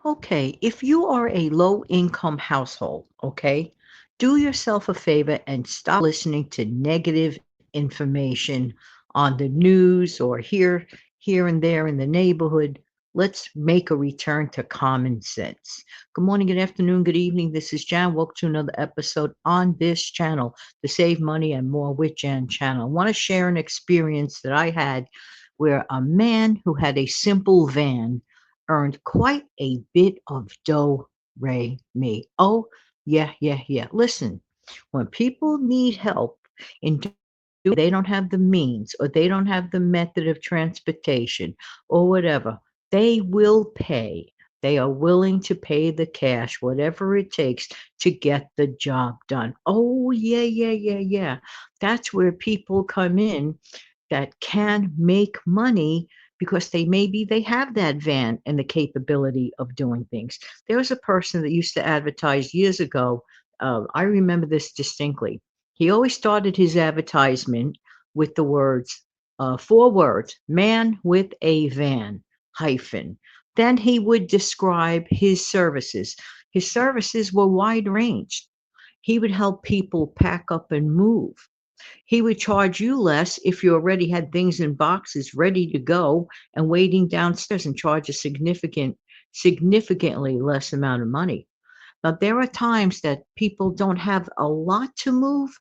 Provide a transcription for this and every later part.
Okay, if you are a low income household, okay, do yourself a favor and stop listening to negative information on the news or here and there in the neighborhood. Let's make a return to common sense. Good morning, good afternoon, good evening. This is Jan. Welcome to another episode on this channel, the Save Money and More with Jan channel. I want to share an experience that I had where a man who had a simple van earned quite a bit of dough, Ray me. Oh, yeah, yeah, yeah. Listen, when people need help in they don't have the means or they don't have the method of transportation or whatever, they will pay. They are willing to pay the cash, whatever it takes to get the job done. Oh, yeah, yeah, yeah, yeah. That's where people come in that can make money because they have that van and the capability of doing things. There was a person that used to advertise years ago. I remember this distinctly. He always started his advertisement with the words, four words, man with a van, hyphen. Then he would describe his services. His services were wide ranged. He would help people pack up and move. He would charge you less if you already had things in boxes ready to go and waiting downstairs and charge a significantly less amount of money. Now, there are times that people don't have a lot to move,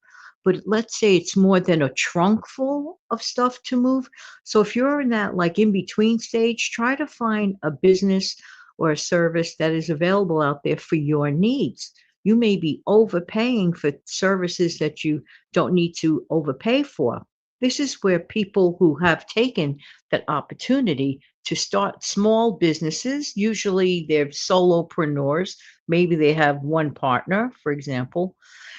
but let's say it's more than a trunk full of stuff to move. So if you're in that like in between stage, try to find a business or a service that is available out there for your needs. You may be overpaying for services that you don't need to overpay for. This is where people who have taken that opportunity to start small businesses, usually they're solopreneurs. Maybe they have one partner, for example.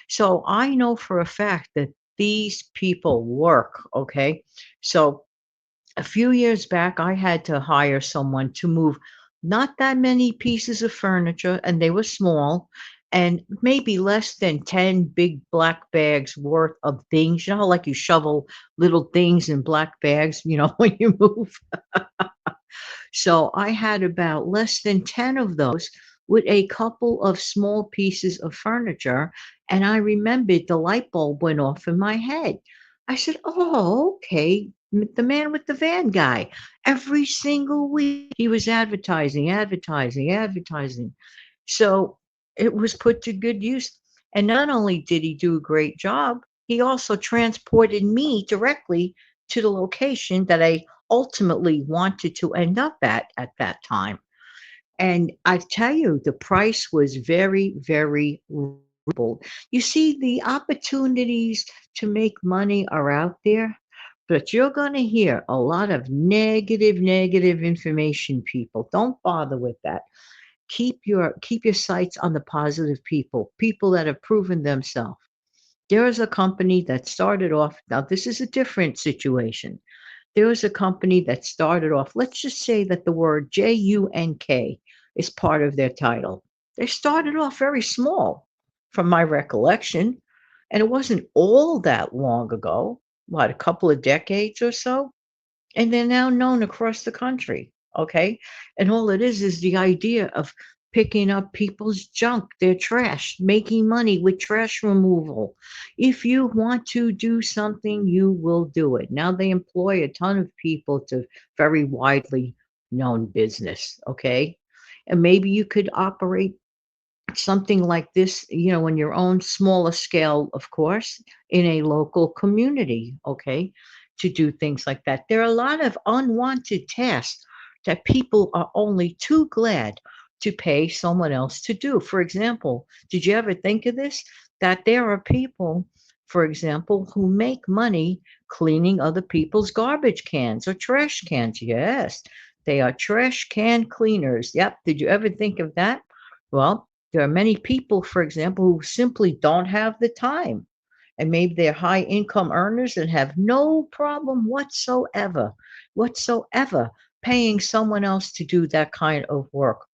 So I know for a fact that these people work. Okay. So a few years back, I had to hire someone to move not that many pieces of furniture, and they were small, and maybe less than 10 big black bags worth of things. You know how, like, you shovel little things in black bags, when you move? So I had about less than 10 of those with a couple of small pieces of furniture. And I remembered the light bulb went off in my head. I said, "Oh, okay. The man with the van guy." Every single week he was advertising, advertising, advertising. So it was put to good use. And not only did he do a great job, he also transported me directly to the location that I ultimately wanted to end up at that time. And I tell you, the price was very, very reasonable. You see, the opportunities to make money are out there, but you're going to hear a lot of negative information, people. Don't bother with that. Keep your sights on the positive people that have proven themselves. There is a company that started off. Now, this is a different situation. There was a company that started off, let's just say that the word JUNK is part of their title. They started off very small, from my recollection, and it wasn't all that long ago, what, a couple of decades or so? And they're now known across the country. Okay. And all it is the idea of picking up people's junk, their trash, making money with trash removal. If you want to do something, you will do it. Now they employ a ton of people to very widely known business. Okay. And maybe you could operate something like this, in your own smaller scale, of course, in a local community, okay, to do things like that. There are a lot of unwanted tasks that people are only too glad to pay someone else to do. For example, did you ever think of this? That there are people, for example, who make money cleaning other people's garbage cans or trash cans. Yes, they are trash can cleaners. Yep. Did you ever think of that? Well, there are many people, for example, who simply don't have the time. And maybe they're high income earners and have no problem whatsoever paying someone else to do that kind of work.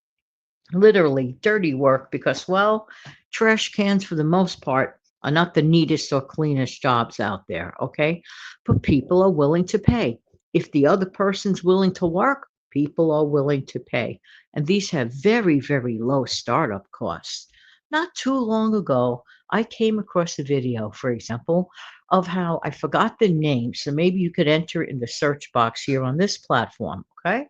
Literally dirty work because, well, trash cans for the most part are not the neatest or cleanest jobs out there. Okay. But people are willing to pay. If the other person's willing to work, People are willing to pay. And these have very, very low startup costs. Not too long ago, I came across a video, for example, of how I forgot the name. So maybe you could enter it in the search box here on this platform. Okay,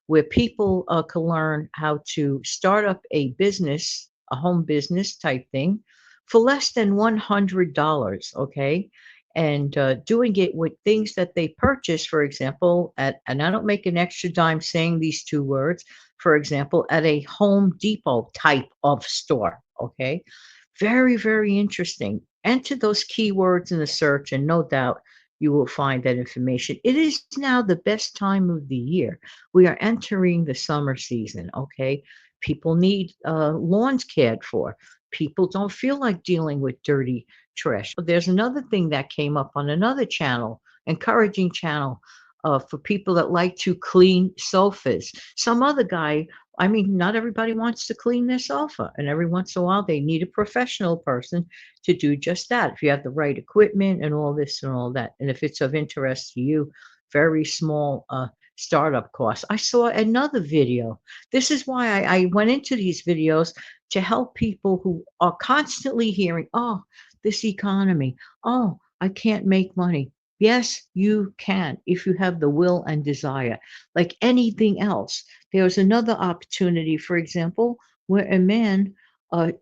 where people can learn how to start up a business, a home business type thing, for less than $100. Okay. And doing it with things that they purchase, for example, and I don't make an extra dime saying these two words, for example, at a Home Depot type of store. Okay. Very, very interesting. Enter those keywords in the search, and no doubt you will find that information. It is now the best time of the year. We are entering the summer season, okay? People need lawns cared for. People don't feel like dealing with dirty trash. There's another thing that came up on another channel, encouraging channel, for people that like to clean sofas. Some other guy, I mean, not everybody wants to clean their sofa, and every once in a while they need a professional person to do just that. If you have the right equipment and all this and all that, and if it's of interest to you, very small startup costs. I saw another video. This is why I went into these videos to help people who are constantly hearing, oh, this economy, oh, I can't make money. Yes, you can if you have the will and desire. Like anything else, there's another opportunity, for example, where a man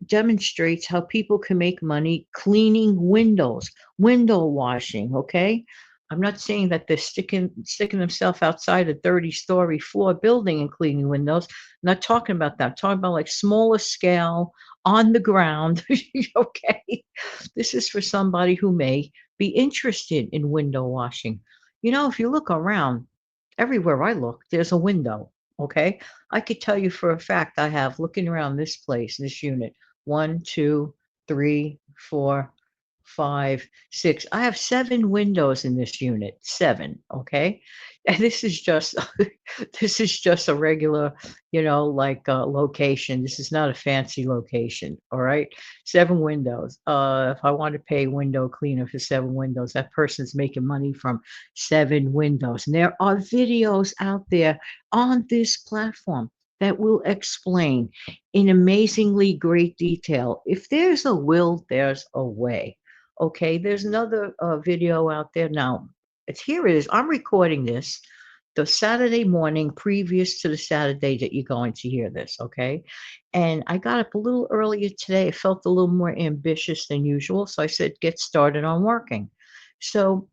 demonstrates how people can make money cleaning windows, window washing. Okay, I'm not saying that they're sticking themselves outside a 30-story floor building and cleaning windows. I'm not talking about that. I'm talking about like smaller scale on the ground. Okay. This is for somebody who may be interested in window washing. If you look around, everywhere I look, there's a window. Okay. I could tell you for a fact I have looking around this place, this unit, one, two, three, four, five, six. I have seven windows in this unit. Seven. Okay. And this is just this is just a regular, like location. This is not a fancy location. All right. Seven windows. If I want to pay a window cleaner for seven windows, that person's making money from seven windows. And there are videos out there on this platform that will explain in amazingly great detail. If there's a will, there's a way. Okay, there's another video out there now. It's here it is. I'm recording this the Saturday morning previous to the Saturday that you're going to hear this. Okay, and I got up a little earlier today. I felt a little more ambitious than usual, so I said, "Get started on working." So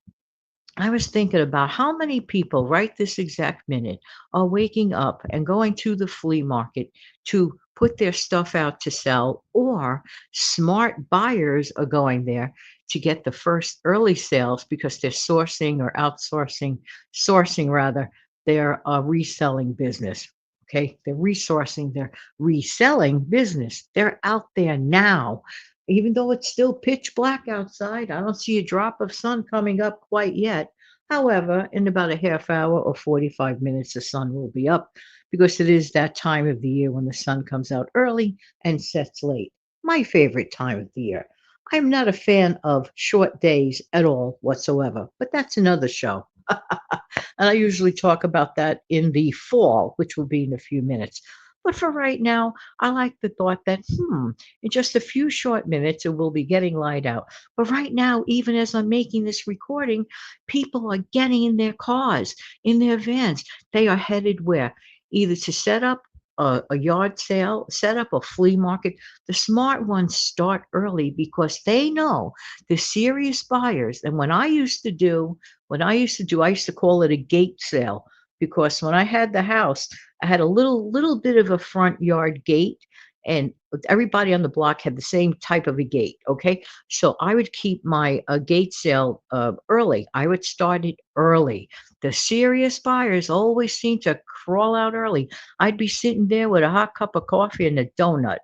I was thinking about how many people right this exact minute are waking up and going to the flea market to put their stuff out to sell, or smart buyers are going there to get the first early sales because they're sourcing or sourcing rather their reselling business. Okay, they're resourcing their reselling business. They're out there now. Even though it's still pitch black outside, I don't see a drop of sun coming up quite yet. However, in about a half hour or 45 minutes, the sun will be up because it is that time of the year when the sun comes out early and sets late. My favorite time of the year. I'm not a fan of short days at all whatsoever, but that's another show. And I usually talk about that in the fall, which will be in a few minutes. But for right now, I like the thought that, in just a few short minutes, it will be getting light out. But right now, even as I'm making this recording, people are getting in their cars, in their vans. They are headed where? Either to set up a yard sale, set up a flea market. The smart ones start early because they know the serious buyers. And I used to call it a gate sale because when I had the house, I had a little bit of a front yard gate, and everybody on the block had the same type of a gate. Okay, so I would keep my gate sale early. I would start it early. The serious buyers always seem to crawl out early. I'd be sitting there with a hot cup of coffee and a donut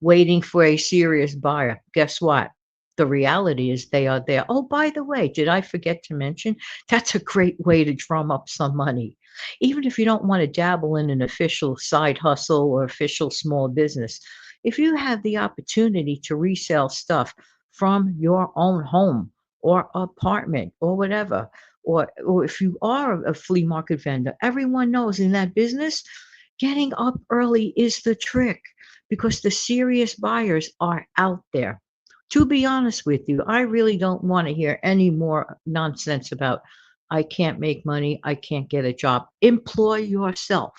waiting for a serious buyer. Guess what? The reality is they are there. Oh, by the way, did I forget to mention? That's a great way to drum up some money. Even if you don't want to dabble in an official side hustle or official small business, if you have the opportunity to resell stuff from your own home or apartment or whatever, or if you are a flea market vendor, everyone knows in that business, getting up early is the trick because the serious buyers are out there. To be honest with you, I really don't want to hear any more nonsense about I can't make money, I can't get a job. Employ yourself.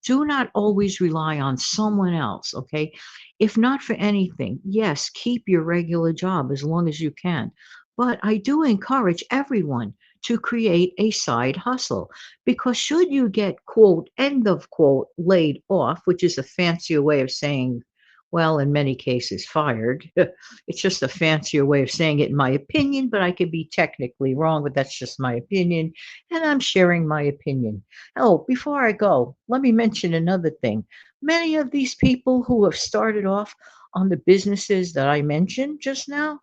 Do not always rely on someone else, okay? If not for anything, yes, keep your regular job as long as you can. But I do encourage everyone to create a side hustle because should you get, quote, end of quote, laid off, which is a fancier way of saying, well, in many cases, fired. It's just a fancier way of saying it, in my opinion, but I could be technically wrong, but that's just my opinion. And I'm sharing my opinion. Oh, before I go, let me mention another thing. Many of these people who have started off on the businesses that I mentioned just now,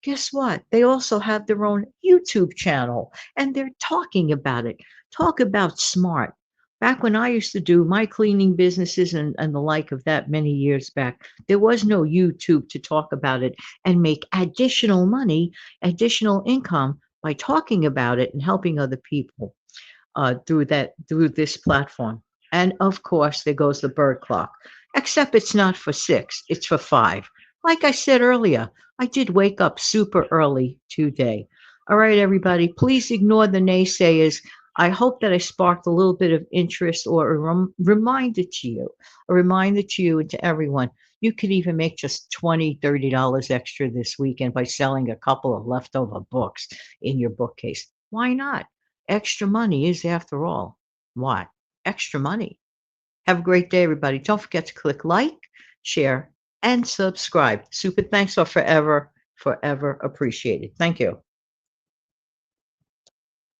guess what? They also have their own YouTube channel and they're talking about it. Talk about smart. Back when I used to do my cleaning businesses and the like of that many years back, there was no YouTube to talk about it and make additional money, additional income by talking about it and helping other people through this platform. And of course, there goes the bird clock. Except it's not for 6; it's for 5. Like I said earlier, I did wake up super early today. All right, everybody, please ignore the naysayers. I hope that I sparked a little bit of interest or a reminder to you and to everyone. You could even make just $20, $30 extra this weekend by selling a couple of leftover books in your bookcase. Why not? Extra money is, after all, what? Extra money. Have a great day, everybody. Don't forget to click like, share, and subscribe. Super thanks are forever, forever appreciated. Thank you.